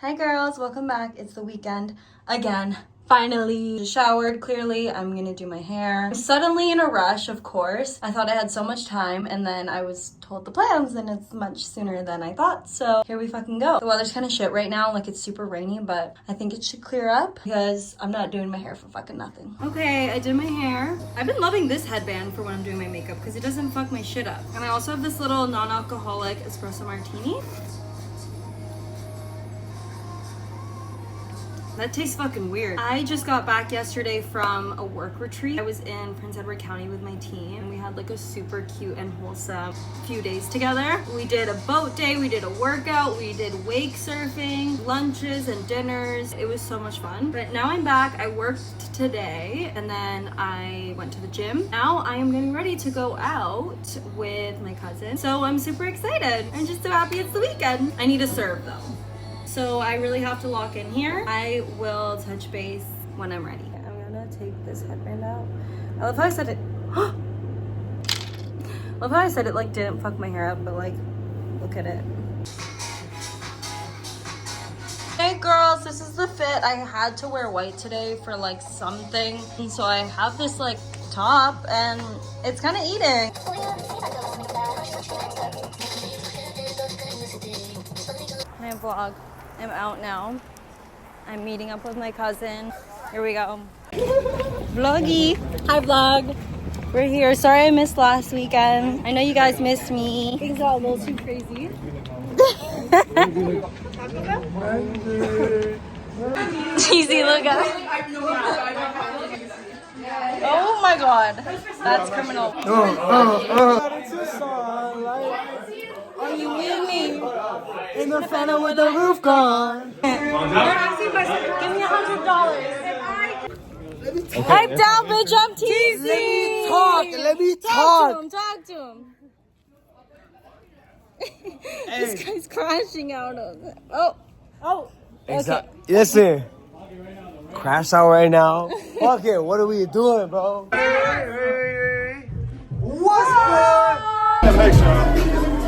Hi girls, welcome back. It's the weekend again. Finally showered, clearly. I'm gonna do my hair. I'm suddenly in a rush, of course. I thought I had so much time and then I was told the plans and it's much sooner than I thought. So here we fucking go. The weather's kind of shit right now, like it's super rainy, but I think it should clear up because I'm not doing my hair for fucking nothing. Okay, I did my hair. I've been loving this headband for when I'm doing my makeup because it doesn't fuck my shit up. And I also have this little non-alcoholic espresso martini. That tastes fucking weird. I just got back yesterday from a work retreat. I was in Prince Edward County with my team and we had like a super cute and wholesome few days together. We did a boat day, we did a workout, we did wake surfing, lunches and dinners. It was so much fun. But now I'm back. I worked today and then I went to the gym. Now I am getting ready to go out with my cousin. So I'm super excited. I'm just so happy it's the weekend. I need to serve though. So I really have to lock in here. I will touch base when I'm ready. I'm gonna take this headband out. I love how I said it. I love how I said it like didn't fuck my hair up, but like, look at it. Hey girls, this is the fit. I had to wear white today for like something. And so I have this like top and it's kind of eating. My vlog. I'm out now. I'm meeting up with my cousin. Here we go. Vloggy. Hi vlog. We're here. Sorry I missed last weekend. I know you guys missed me. Things are a little too crazy. Cheesy, look up. Oh my god. That's criminal. Are you with me? In the Phantom with the roof gone. Give me $100. Pipe down, bitch. I'm teasing. Let me talk. Talk to him. This guy's crashing out of it. Oh. Okay. Listen. Crash out right now. Fuck it. What are we doing, bro? What's good?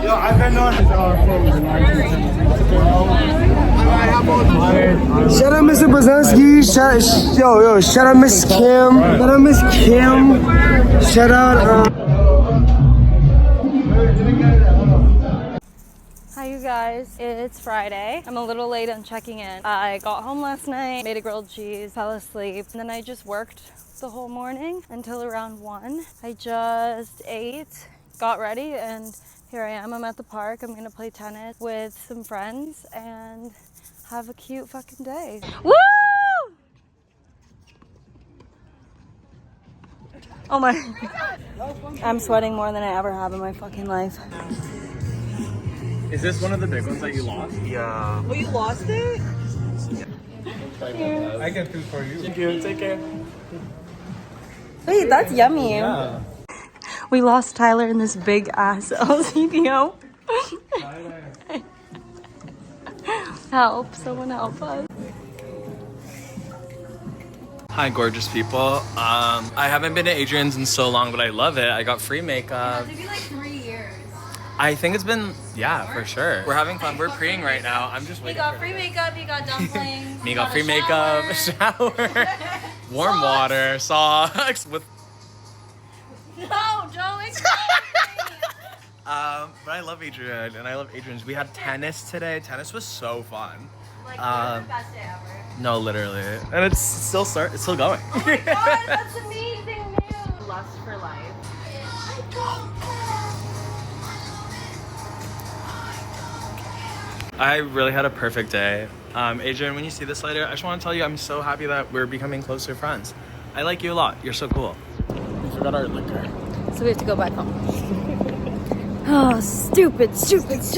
Yo, I've been on Shout out Mr. Brzezinski. Shout out Miss Kim. Shout out Miss Kim. Shout out Hi you guys, it's Friday. I'm a little late on checking in. I got home last night, made a grilled cheese, fell asleep, and then I just worked the whole morning until around 1. I just ate, got ready, and here I am. I'm at the park. I'm gonna play tennis with some friends and have a cute fucking day. Woo! Oh my. I'm sweating more than I ever have in my fucking life. Is this one of the big ones that you lost? Yeah. Oh, you lost it? I get food for you. Thank you. Take care. Wait, that's yummy. Yeah. We lost Tyler in this big ass LCDO. Help, someone help us. Hi, gorgeous people. I haven't been to Adrian's in so long, but I love it. I got free makeup. Maybe like 3 years. I think it's been, yeah, for sure. We're having fun. We're preing right now. I'm just You waiting got for free makeup, you got dumplings. me. you Got a free makeup, shower, warm water, socks with. No, Joe, it's But I love Adrian, and I love Adrian's. We had tennis today. Tennis was so fun. like the best day ever. No, literally, and it's still going. Oh my god, that's amazing news. Lust for life. I really had a perfect day. Adrian, when you see this later, I just want to tell you I'm so happy that we're becoming closer friends. I like you a lot. You're so cool. We forgot our liquor. So we have to go back home. Oh, stupid. This guy's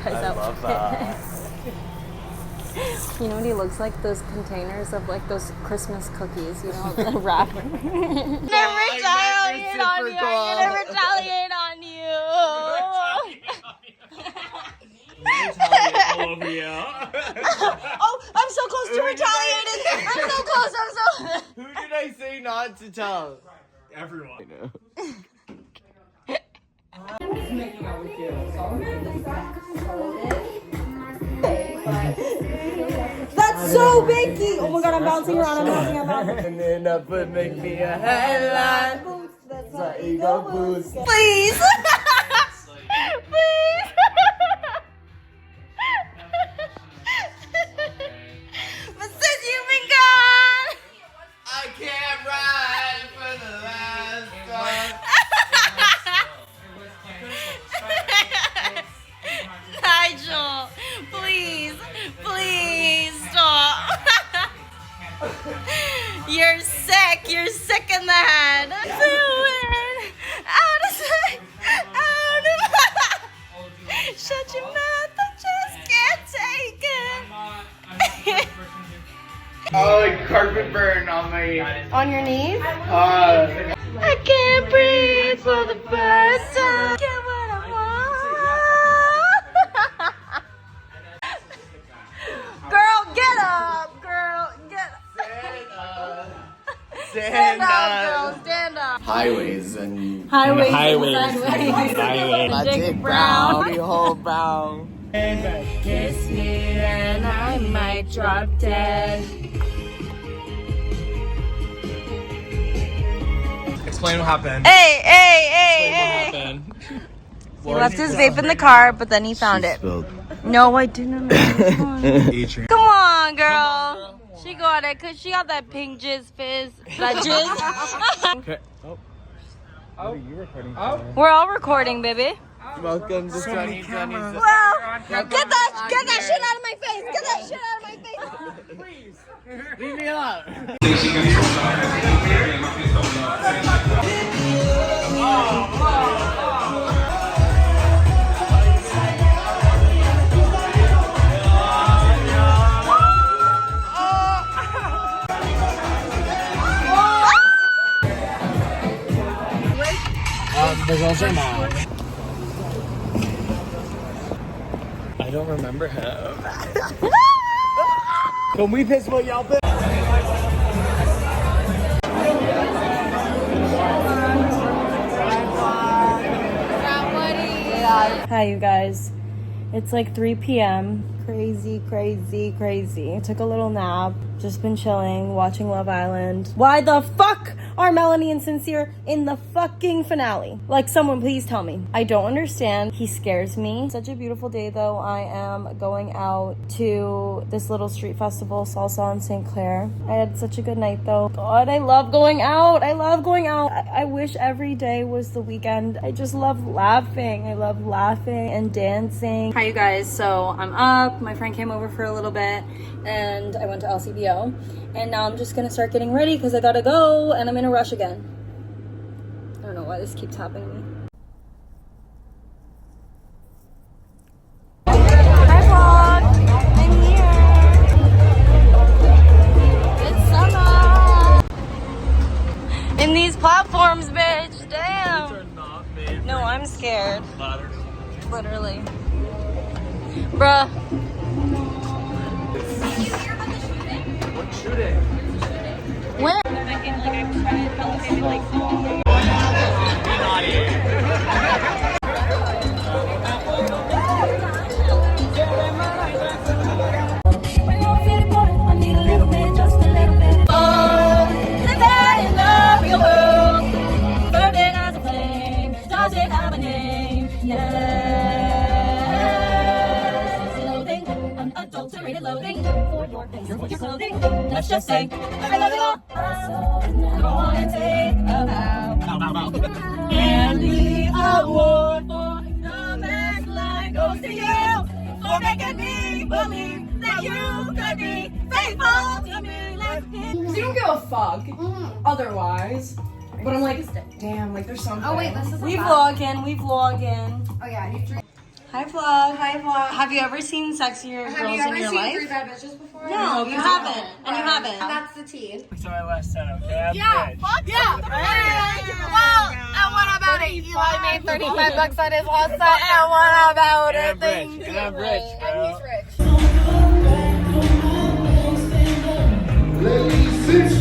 I love that. You know what he looks like? Those containers of like those Christmas cookies, you know, the wrap. Never retaliate on you. I'm gonna retaliate on you. Oh, I'm so close to retaliating. I'm so close. Who did I say not to tell? Everyone. That's so binky! Oh my god, I'm bouncing around, I'm bouncing, I'm bouncing. And then up and make me a headline. That's my ego boost. Please! Please! But since you've been gone, I can't ride for the last time. Nigel, please, please stop. You're sick in the head. To win, out of sight, out of shut your mouth, I just can't take it. Oh, like carpet burn on my. On your knees? I can't breathe for the first time. Get what I want. Girl, get up. Girl, get up. Stand up, girl. Stand up. Highways and Highways. my dick brown, whole brown. Kiss me and I might drop dead. Explain what happened. Hey. What happened? He left his vape in the car, but then he found it. No, I didn't. Adrian. Come on, girl. She got it, cause she got that pink jizz fizz. That jizz. Okay. Oh. What are you recording? We're all recording, baby. Welcome to 2020. Well, get that shit out of my face. Get that shit out of my face. Please, leave me alone. There's also mom. I don't remember him. Can we piss what y'all piss? Hi, you guys. It's like 3 p.m. Crazy. I took a little nap. Just been chilling, watching Love Island. Why the fuck are Melanie and Sincere in the fucking finale? Like, someone please tell me. I don't understand. He scares me. Such a beautiful day, though. I am going out to this little street festival, Salsa in St. Clair. I had such a good night, though. God, I love going out. I wish every day was the weekend. I just love laughing. I love laughing and dancing. Hi, you guys. So I'm up. My friend came over for a little bit and I went to LCBO. And now I'm just gonna start getting ready because I gotta go and I'm in a rush again. I don't know why this keeps happening to me. Hi vlog! I'm here! It's summer! In these platforms, bitch! Damn! No, I'm scared. Literally. Bruh. Shooting. When? Loading for your face, for your clothing. Let's just say, I love you all. I wanna take a bow. And the award for the best line goes to you for making me believe that you could be faithful to me like this. You don't give a fuck otherwise. But I'm like, damn, like there's something. Oh wait, this is We vlogging. Oh yeah, you drink. Hi vlog. Have you ever seen sexier girls in your life? Have you ever seen Three Bad Bitches before? No, you haven't. And you haven't. And that's the tea. So I last said, okay? Fuck yeah! Well, and what about it? Eli made $35 on his last set, and what about it? And I'm rich, bro. And he's rich.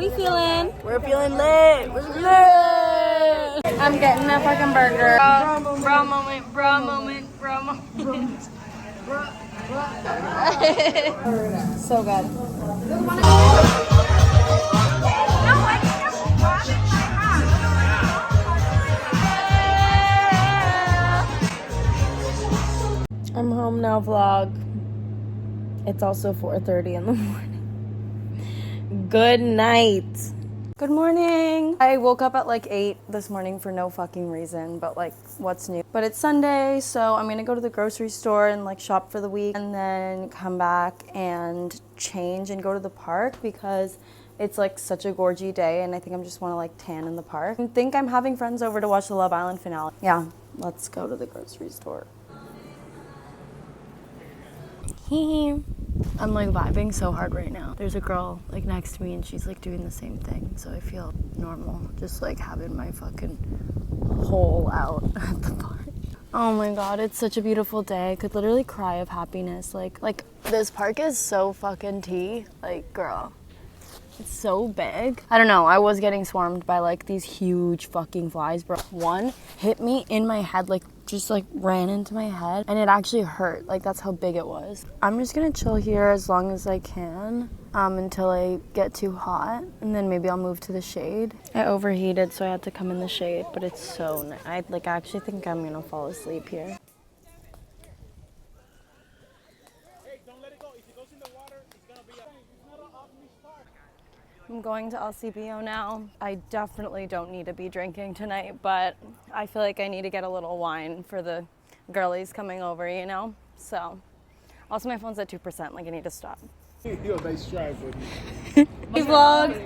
we feeling? We're feeling lit. We're lit. I'm getting a fucking burger. Bra moment, bra moment, bra moment. So good. I'm home now, vlog. It's also 4:30 in the morning. Good night. Good morning. I woke up at like 8 this morning for no fucking reason, but like, what's new? But it's Sunday, so I'm gonna go to the grocery store and like shop for the week and then come back and change and go to the park because it's like such a gorgy day and I think I just wanna like tan in the park. I think I'm having friends over to watch the Love Island finale. Yeah, let's go to the grocery store. I'm like vibing so hard right now. There's a girl like next to me and she's like doing the same thing, so I feel normal, just like having my fucking hole out at the park. Oh my god, it's such a beautiful day. I could literally cry of happiness. Like this park is so fucking tea. Like, girl, it's so big. I don't know, I was getting swarmed by like these huge fucking flies, bro. One hit me in my head, like just like ran into my head and it actually hurt. Like that's how big it was. I'm just gonna chill here as long as I can until I get too hot and then maybe I'll move to the shade. I overheated so I had to come in the shade, but it's so nice. I actually think I'm gonna fall asleep here. I'm going to LCBO now. I definitely don't need to be drinking tonight, but I feel like I need to get a little wine for the girlies coming over, you know? So, also my phone's at 2%, like I need to stop. You're a nice try, buddy. Hey vlog!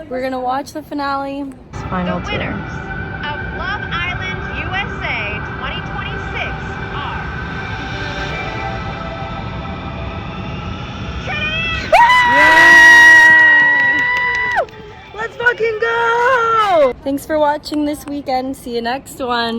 We're gonna watch the finale. Final The winners of Love Island USA 2026 are Let's fucking go! Thanks for watching this weekend. See you next one.